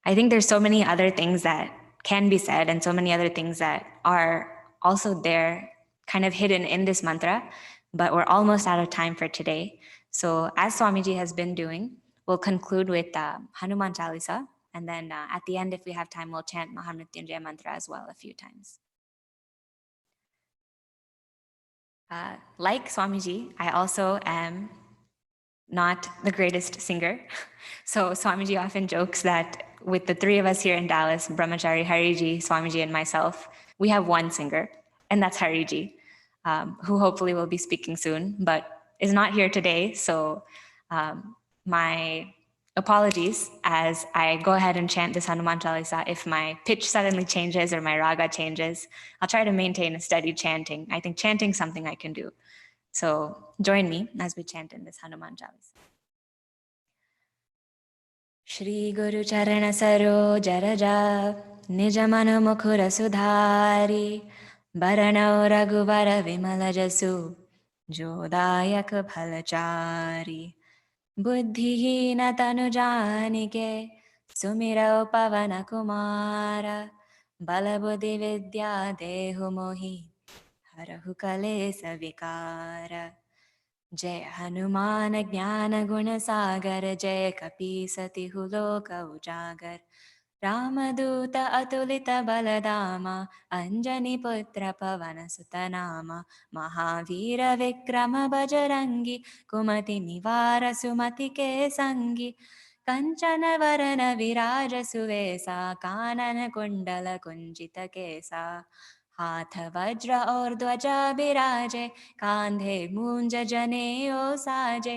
I think there's so many other things that can be said and so many other things that are also there, kind of hidden in this mantra, but we're almost out of time for today. So as Swamiji has been doing, we'll conclude with Hanuman Chalisa, and then at the end, if we have time, we'll chant Maha Mrityunjaya mantra as well a few times. Like Swamiji, I also am not the greatest singer. So Swamiji often jokes that with the three of us here in Dallas, Brahmachari, Hariji, Swamiji, and myself, we have one singer, and that's Hariji, who hopefully will be speaking soon, but is not here today. So my apologies as I go ahead and chant this Hanuman Chalisa. If my pitch suddenly changes or my raga changes, I'll try to maintain a steady chanting. I think chanting is something I can do. So join me as we chant in this Hanuman Chalisa. Shri Guru Charana Saro Jaraja Nijamanu Mukhura Sudhari Baranau Raghuvara Vimala Jasu Jodayak Bhalachari Buddhihina Tanu Janike Sumira Pavana Kumara Balabuddhi Vidya Dehu Mohi Harahu Kalesa Vikara जय हनुमान ज्ञान गुण सागर जय कपी सतिहु लोक उजागर रामदूत अतुलित बलदामा अंजनी पुत्र पवन सुत नामा महावीर विक्रम बजरंगी कुमति निवार सुमति के संगी कंचन वरन विराज सुवेसा कानन कुंडल कुंजित केसा हाथ वज्र और ध्वजा बिराजे कांधे मूंज जनेऊ साजे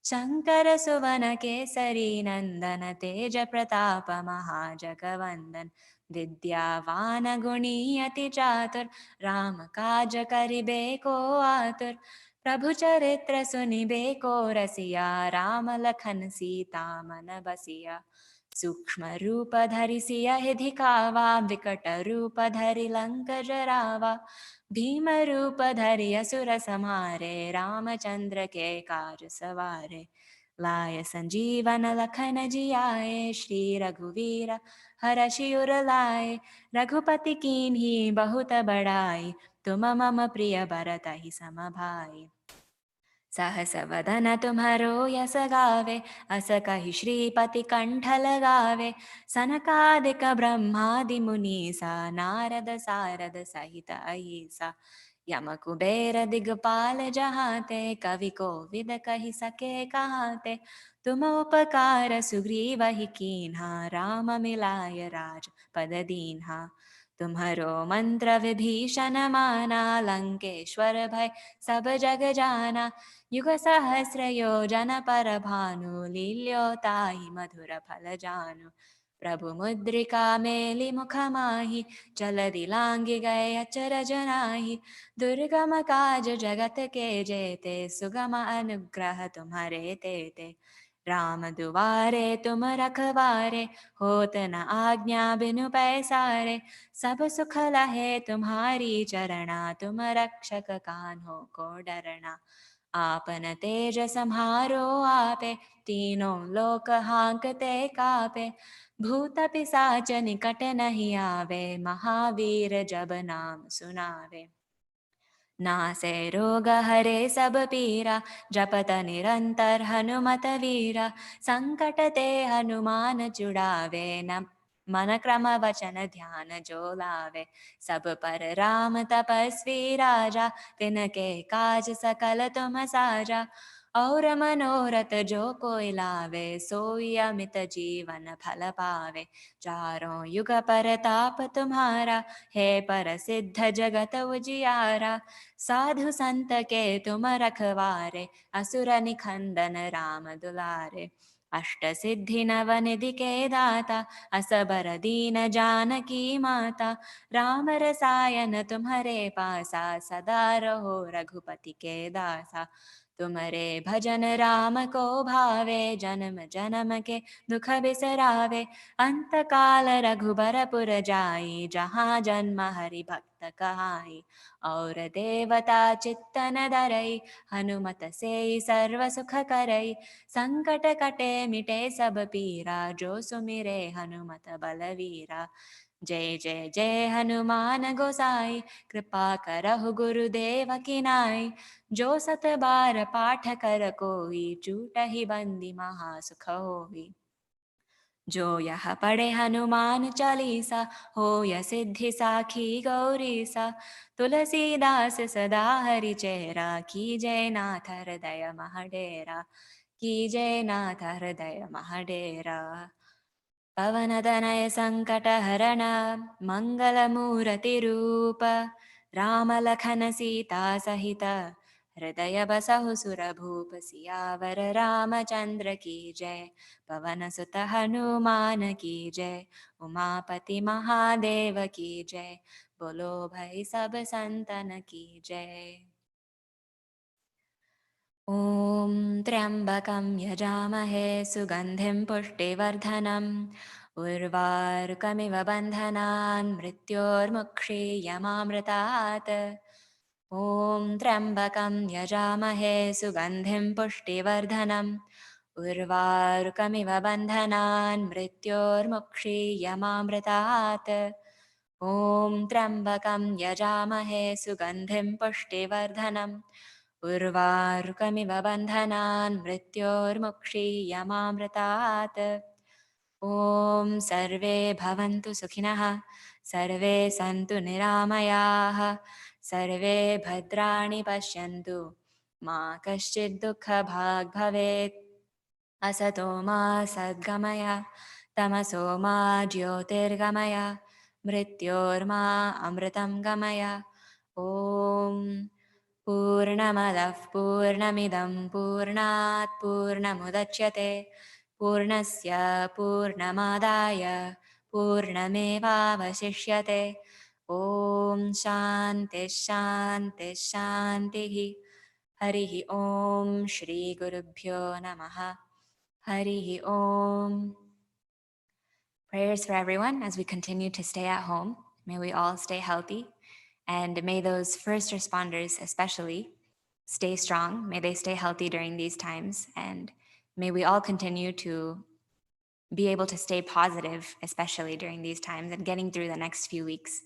शंकर सुवन केसरी नंदन तेज प्रताप महाजगवंदन विद्यावान गुणी अति चातुर राम काज करिबे को आतुर प्रभु चरित्र सुनिबे को रसिया राम लखन सीता मन बसिया सूक्ष्म रूप धरि सियहि दिखावा विकट रूप धरि लंक जरावा भीम रूप धरि असुर संहारे रामचंद्र के काज सवारे लाय संजीवन लखन जियाए श्री रघुवीर हरषि उर लाए रघुपति कीन्ही बहुत बड़ाई तुम मम प्रिय भरतहि सम भाई सहस वदन तुम्हारो यस गावे अस कहि श्रीपति कंठ लगावे सनकादिक ब्रह्मादि मुनीसा नारद सारद सहित अहिसा यम कुबेर दिगपाल जहाते कवि कोविद कहि सके कहाते तुम उपकार सुग्रीवहि कीन्हा राम मिलाय राज पद दीन्हा तुम्हारो मंत्र विभीषण माना लंकेश्वर भय सब जग जाना युग सहस्र योजन पर भानु लील्योताहि मधुर फल जानु प्रभु मुद्रिका मेलि मुख माहि जलदि लांघि गए अचरज नाहि दुर्गम काज जगत के जेते सुगम अनुग्रह तुम्हारे तेते राम दुआरे तुम रखवारे होत न आज्ञा बिनु पैसारे सब सुख लहे तुम्हारी चरणा तुम रक्षक कान्हो को डरना आपन तेज सम्हारो आपे तीनों लोक हांकते कापे भूत पिशाच निकट नहीं आवे महावीर जब नाम सुनावे नासे रोग हरे सब पीरा जपत निरंतर हनुमत वीरा संकट ते हनुमान छुड़ावे न मन क्रम वचन ध्यान जो लावे सब पर राम तपस्वी राजा तिनके काज सकल तुम साजा और मनोरथ जो कोई लावे, सोई अमित जीवन फल पावे। चारों युग परताप तुम्हारा, हे परसिद्ध जगत उजियारा। साधु संत के तुम रखवारे, असुर निखंदन राम दुलारे। अष्ट सिद्धि नव निधि के दाता, असबर दीन जानकी माता। राम रसायन तुम्हारे पासा, सदा रहो रघुपति के दासा। तुम्हारे भजन राम को भावे, जन्म जन्म के दुख बिसरावे। अंत काल रघुबरपुर जाई, जहाँ जन्म हरि भक्त कहाई। और देवता चित्तन धरई, हनुमत से सर्व सुख करई। संकट कटे मिटे सब पीरा, जो सुमिरे हनुमत बलवीरा। जय जय जय हनुमान गोसाई, कृपा करहु गुरुदेव की नाई। जो सत बार पाठ कर कोई, छूटहि बंदी महा सुख होई। जो यह पढ़े हनुमान चालीसा, होय सिद्धि साखी गौरीसा। तुलसीदास सदा हरि चेहरा, कीजय नाथ हृदय मह डेरा। कीजय नाथ हृदय मह डेरा। पवन तनय संकट हरण, मंगल मूर्ति रूप। राम लखन सीता सहित, हृदय बसहु सुर भूप। सियावर रामचंद्र की जय, पवन सुत हनुमान की जय। उमापति महादेव की जय, बोलो भाई सब संतन की जय। ॐ त्र्यम्बकं यजामहे सुगन्धिं पुष्टिवर्धनम्, उर्वारुकमिव बन्धनान् मृत्योर्मुक्षीयमामृतात्। ॐ त्र्यम्बकं यजामहे सुगन्धिं पुष्टिवर्धनम्, उर्वारुकमिव बन्धनान् मृत्योर्मुक्षीयमामृतात्। ॐ त्र्यम्बकं यजामहे सुगन्धिं पुष्टिवर्धनम्, उर्वारुकमिव बन्धनान् मृत्योर्मुक्षीयमामृतात्। ॐ सर्वे भवन्तु सुखिनः, सर्वे सन्तु निरामयाः, सर्वे भद्राणि पश्यन्तु, मा कश्चित् दुःखभाग् भवेत्। असतो मा सद्गमय, तमसो मा ज्योतिर्गमय, मृत्योर्मा अमृतं गमय। ॐ पूर्णमदः पूर्णमिदं पूर्णात् पूर्णमुदच्यते, पूर्णस्य पूर्णमादाय पूर्णमेवावशिष्यते। ॐ शान्तिः शान्तिः शान्तिः। हरिः ॐ श्रीगुरुभ्यो नमः। हरिः ॐ. Prayers for everyone as we continue to stay at home. May we all stay healthy, and may those first responders especially stay strong. May they stay healthy during these times, and may we all continue to be able to stay positive, especially during these times and getting through the next few weeks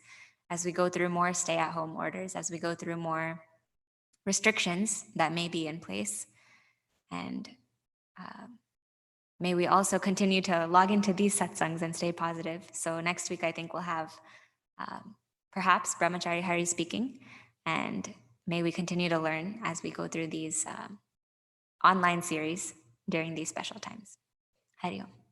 as we go through more stay-at-home orders, as we go through more restrictions that may be in place. And may we also continue to log into these satsangs and stay positive. So next week, I think we'll have perhaps Brahmachari Hari speaking, and may we continue to learn as we go through these online series during these special times. Hari Om.